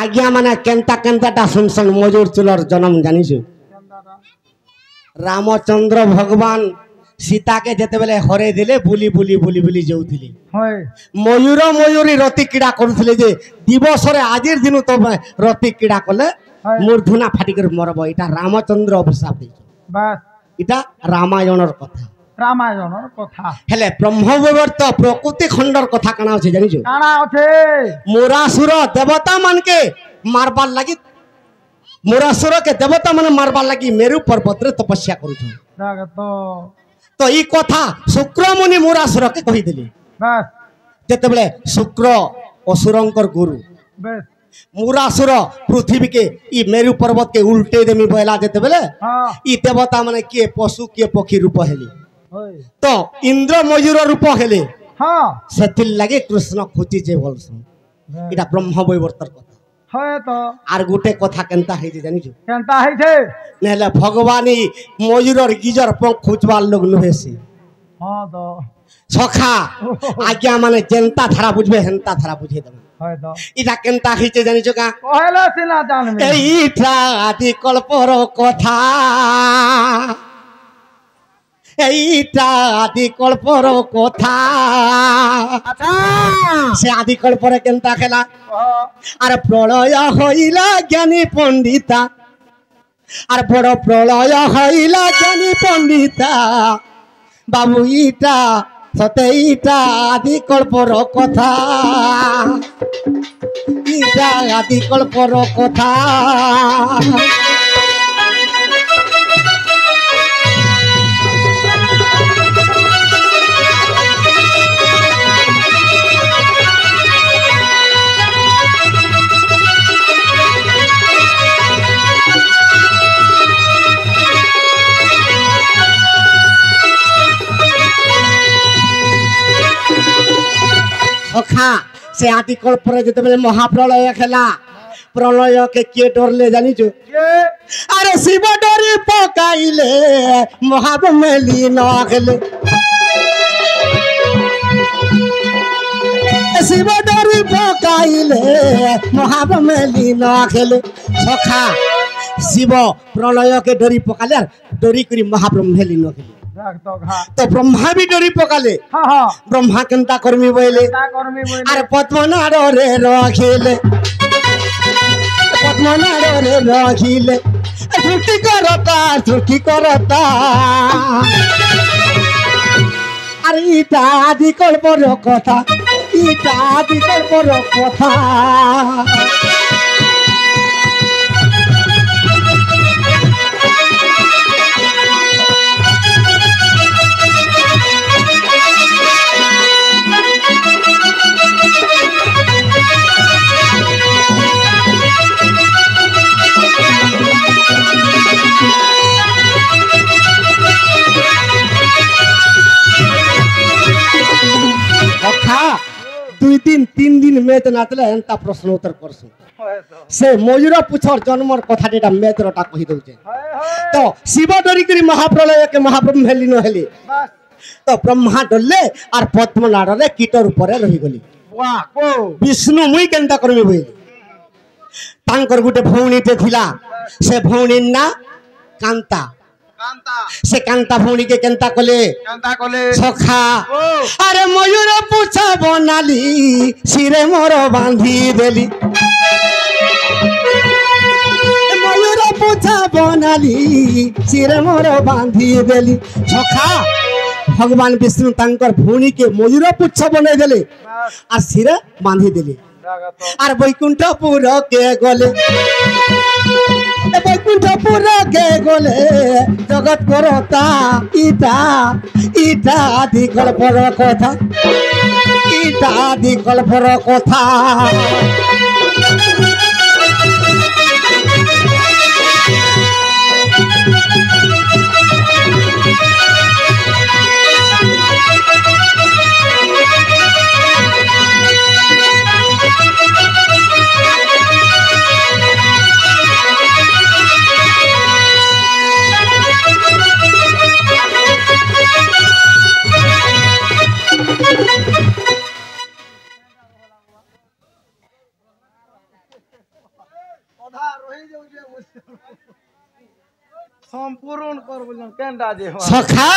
आज्ञा माने केंता केंताटा सुनसन मजूर चुलर जन्म जानिछु रामचंद्र भगवान सीता के जेते बेले हरे दिले बुली बुली बुली बुली जाउथिले मयूर मयूरी रति क्रीड़ा करुथिले जे दिवस रे आजिर दिन तो रति क्रीड़ा कले मूर्धना फाटी कर मरब इटा रामचंद्र अभिशाप दे बस इटा रामायणर कथा हेले ब्रह्मवैवर्त प्रकृति खंडर कथा काना अछि जानिछु काना अछि मोरासुर देवता मान के मारबार लागि मोरासुर के देवता माने मारबार लागि मेरु पर्वत रे तपस्या करू तो ई कथा शुक्र मुनि मोरासुर के कहि देली बस जेते बेले शुक्र असुरंकर गुरु बस मोरासुर पृथ्वी के ई मेरु पर्वत के उल्टे देमी बहला जेते बेले ई देवता माने के पशु के पक्षी रूप हेली तो इंद्र मयूर रूप हेले हां सेथिल लागे कृष्ण खोजी जे बोलसन इटा ब्रह्म वैवर्तर कथा है तो आर गुटे कथा केनता है जानिछु केनता है छे नेले भगवानी मयूर और गिजर पंख खुचवार लोग नहेसी हां तो सखा आज्ञा माने जनता धारा बुझबे हंता धारा बुझे दम है तो इटा केनता है जानिछु का कहला सिना जानबे एइटा आदि कल्पर कथा এইটা আদি কল্পর কথা আচ্ছা সে আদি কল্পরে কেনতা খেলা আর প্রলয় হইলা জ্ঞানী পণ্ডিতা আর বড় প্রলয় হইলা জ্ঞানী পণ্ডিতা বাবু ইটা সতে ইটা আদি কল্পর কথা ইটা আদি কল্পর কথা सखा से आदि कल्पर जेते बेले महाप्रलय खेला प्रलय के किए डरले जानिछु अरे शिव डरी पकाइले महाब्रह्मली न खेले शिव डरी पकाइले महाब्रह्मली न खेले सखा शिव प्रलय के डरी पकाले डरी करी महाब्रह्मली न खेले तो ब्रह्मा भी डरी पकाले ब्रह्मा केनता कर्मी बोले अरे पद्मनाड़ रे रखिले पद्मनाड़ रे रखिले त्रुटि करता अरे इटा आदि कल्पर कथा इटा आदि कल्पर कथा दुई दिन तीन दिन मैच नाचले एंता प्रश्न उत्तर करसु से मयूर पुछर जन्मर कथा डेटा मैच रटा कहि दउचे तो शिव डरी करी महाप्रलय के महाब्रह्म हेली न हेली तो ब्रह्मा डरले और पद्मनाड़ रे कीटर ऊपर रही गली वाह को विष्णु मुई केनता करबे बोली तांकर गुटे भौणीते थिला से भौणी ना कांता से कांता भौणी के केनता कले सखा अरे मयूर पूछा बनाली सिरे मोर बांधी देली मयूर पूछा बनाली सिरे मोर बांधी देली सखा भगवान विष्णु तांकर भौणी के मयूर पूछा बने देले और सिरे बांधी देली और बैकुंठपुर के गले बैकुंठपुर के गले जगत करता इटा इटा आदि कल्पर कथा इटा आदि कल्पर कथा संपूर्ण कर बोलन केंडा जे सखा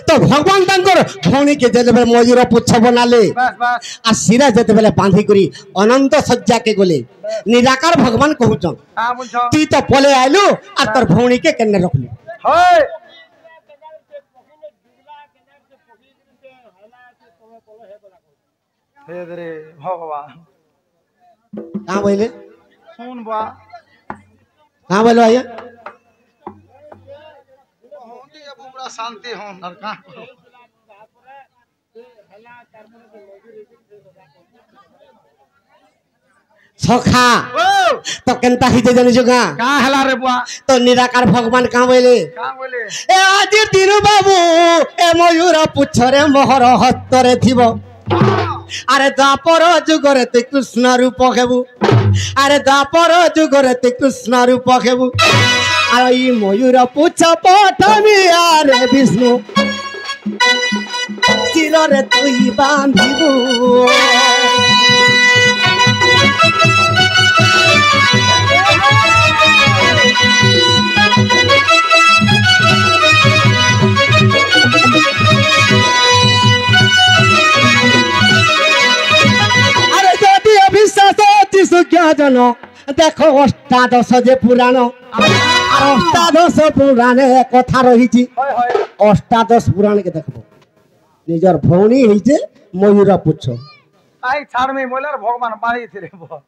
तो भगवान तांकर भौणी के जेते बेले मयूर पुच्छ बनाले बस बस आ सिरा जेते बेले बांधी करी अनंत सज्जा के गोले निराकार भगवान कहउछन हां बुझो तू तो पले आइलु आ तोर भौणी के केने रखलु होय हे रे भगवान कहां बोले सुन बा कहां बोलो आया होंदी अब बड़ा शांति हो नरका सखा तो केनता हिते जानि जगा का हला रे बुआ तो निराकार भगवान कहां बोले ए आज दिन बाबू ए मयूर पुच्छरे मोहर हस्तरे थिबो अरे द्वापर जुगरे ते कृष्ण रूप हेबु अरे द्वापर जुगरे ते कृष्ण रूप हेबु अरे ई मयूर पुच्छ पठमी अरे विष्णु सिरे तुई बांधिबु अरे जदि अविश्वास अति सुज्ञ जन देख अष्टादश जे पुराण अष्टादश पुराण कथा रही अष्टादश पुराण के देखो निजर भौणी होइछे मयूर पुच्छ आई छाड़ में बोलर भगवान बाही थिरे बो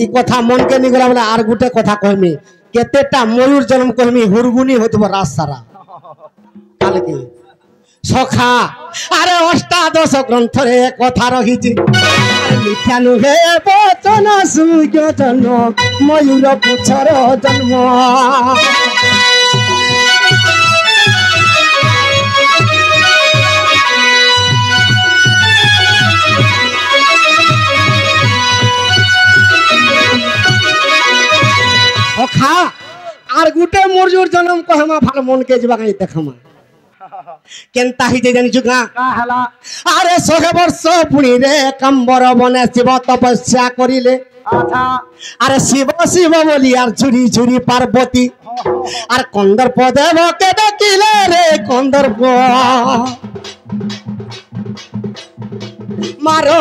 ई कथा मन के निगला वाला आर गुटे कथा कहमी केतेटा मयूर जन्म कहमी हुरगुनी होतबो रात सारा काल के सखा अरे अष्टादश ग्रंथ रे कथा रही मिथ्या नुहे बचन सुज्ञ जन मयूर पुच्छर जन्म सखा आर गुटे मयूर जन्म कहमा भाल मन के जीवा कहीं देखमा केनता ही जानि जुगा का हला अरे 100 वर्ष पुणी रे कंबर बने शिव तपस्या करिले अच्छा अरे शिव शिव बोली यार झुरी झुरी पार्वती और कंदर्प देव के डाकिले रे कंदर्प मारो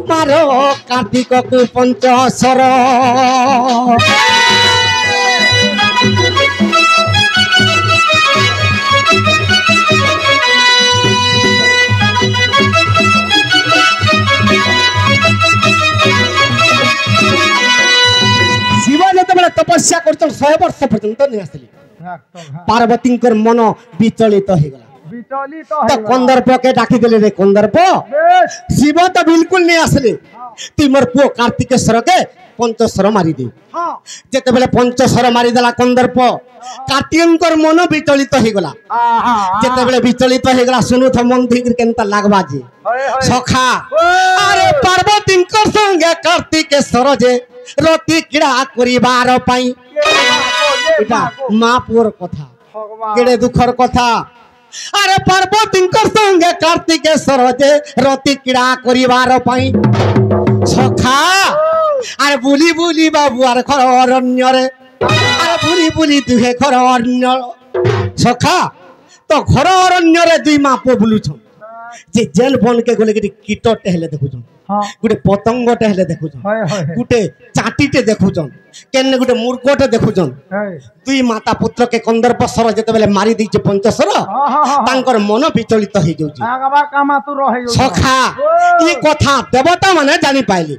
मारो कार्तिक को पंचसर शिव जो तपस्या कर 100 वर्ष पर्यंत नहीं आसली पार्वती मन विचलित हो गला तो कंदर्प के डाकी देले रे कंदर्प शिव तो बिल्कुल नहीं आसले ती मोर पुओ कार्तिकेश्वर के पंचस्वर मारी दे जेते बेले पंचस्वर मारी देला कंदर्प कार्तिकेयर मन विचलित हो गला जेते बेले विचलित हो गला सुनु थ मन ठीक केनता लागबा जे सखा अरे पार्वती संगे कार्तिकेश्वर जे रति क्रीड़ा करिबार पई एटा मां पुर कथा केडे दुखर कथा अरे पार्वती संगे कार्तिकेश्वर जे रति क्रीड़ा करिबार पई सखा अरे बुली बुली बाबू आर घर अरण्य रे अरे बुली बुली दुहे घर अरण्य सखा तो घर अरण्य रे दुई मां पो बुलुछ जे जेल बन के गले कीट टेहले देखुछ गुटे पतंग टेहले देखुछ गुटे चाटीटे देखुछ केने गुटे मूर्खटे देखुछ दुई माता पुत्र के कंदर्प सर जते बेले मारी दी पंचसर तांकर मन विचलित हो जाउछ सखा ई कथा देवता माने जानि पाइली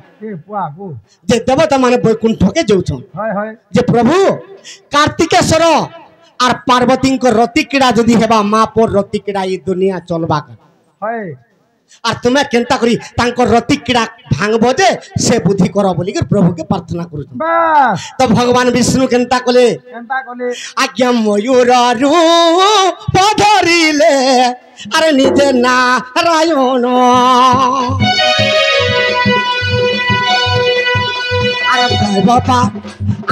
जे देवता माने वैकुंठ के जाउछ जे प्रभु कार्तिकेश्वर आर पार्वती को रति क्रीड़ा जदि हेबा मां पर रति क्रीड़ा ई दुनिया चलबा और तुम्हें केनता करी तांकर रति क्रीड़ा भांगबो जे से बुद्धि करो बोली के प्रभु के प्रार्थना करू तो भगवान विष्णु केनता कले आज्ञा मयूर रूप धरिले अरे निजे नारायण अरे बाबा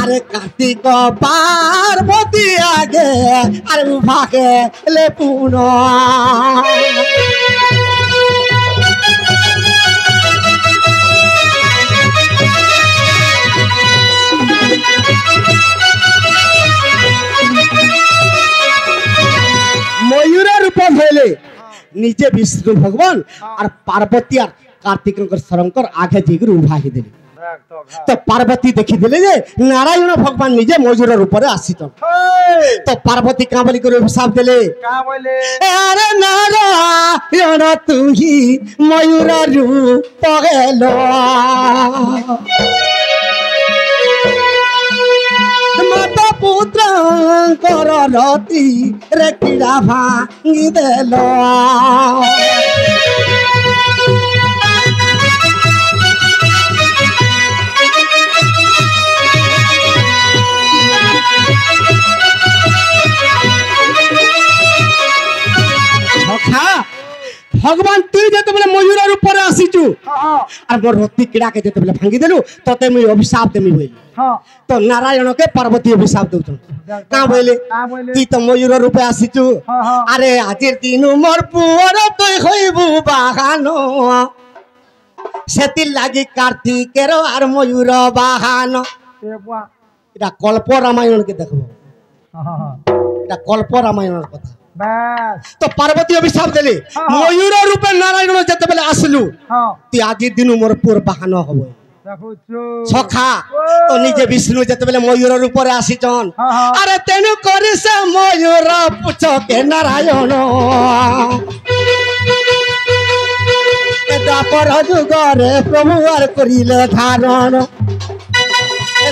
अरे कार्तिक पार्वती आगे अरे उभा के ले पुनो ନିଜେ ବିଷ୍ଣୁ ଭଗବାନ আর পার্বতী আর কার্তিকঙ্কর শরঙ্কর আগে যেগুলো উভা হইদেলে তো পার্বতী দেখিদেলে যে নারায়ণ ভগবান নিজে ময়ূর রূপরে আসিত তো পার্বতী কাঁ বলি করে অভিশাপ দেলে আরে নারায়ণ তুহি ময়ূর রূপ গেল মাতা পুত্রঙ্কর রতি রে কিড়া ভাঙি দেল ভগবান তুই যেতবে ময়ূরের উপরে আসিছু আর মোর রতি কিড়াকে যেতবে ভাঙ্গি দেলু তোতে মুই অভিশাপ দেমি বইলি তো নারায়ণকে পার্বতী অভিশাপ দেউছন কা বইলে তুই তো ময়ূর রূপে আসিছু আরে আজির দিন মোর পুয়ার তুই হইবু বাহানো সেতির লাগি কার্তিকের আর ময়ূর বাহানো এটা কল্প রামায়ণকে দেখবো এটা কল্প রামায়ণের কথা তো পার্বতী অভিশাপ দেলে ময়ূর রূপে নারায়ণ যেতবে আসলু তুই আজির দিন মোর পুর বাহান হব সখা তো নিজে বিষ্ণু যেতবে ময়ূর রূপরে আসিছন আরে তেনু করিছে ময়ূর পুছকে নারায়ণ দ্বাপর যুগরে প্রভু আর করিলে ধারণ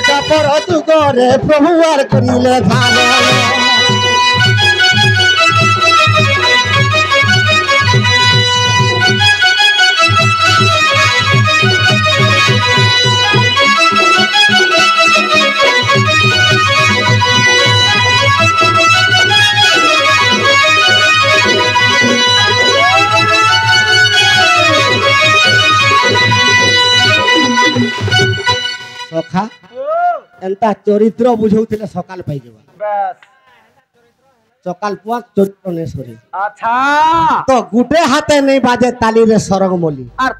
দ্বাপর যুগরে প্রভু আর করিলে ধারণ সখা এন্তা চরিত্র বুঝাউলে সকাল পাই যাবা সকাল পুয়া চরিত্র নে সরি আচ্ছা তো গুটে হাতে নেই বাজে তালি রে সরগমলি আর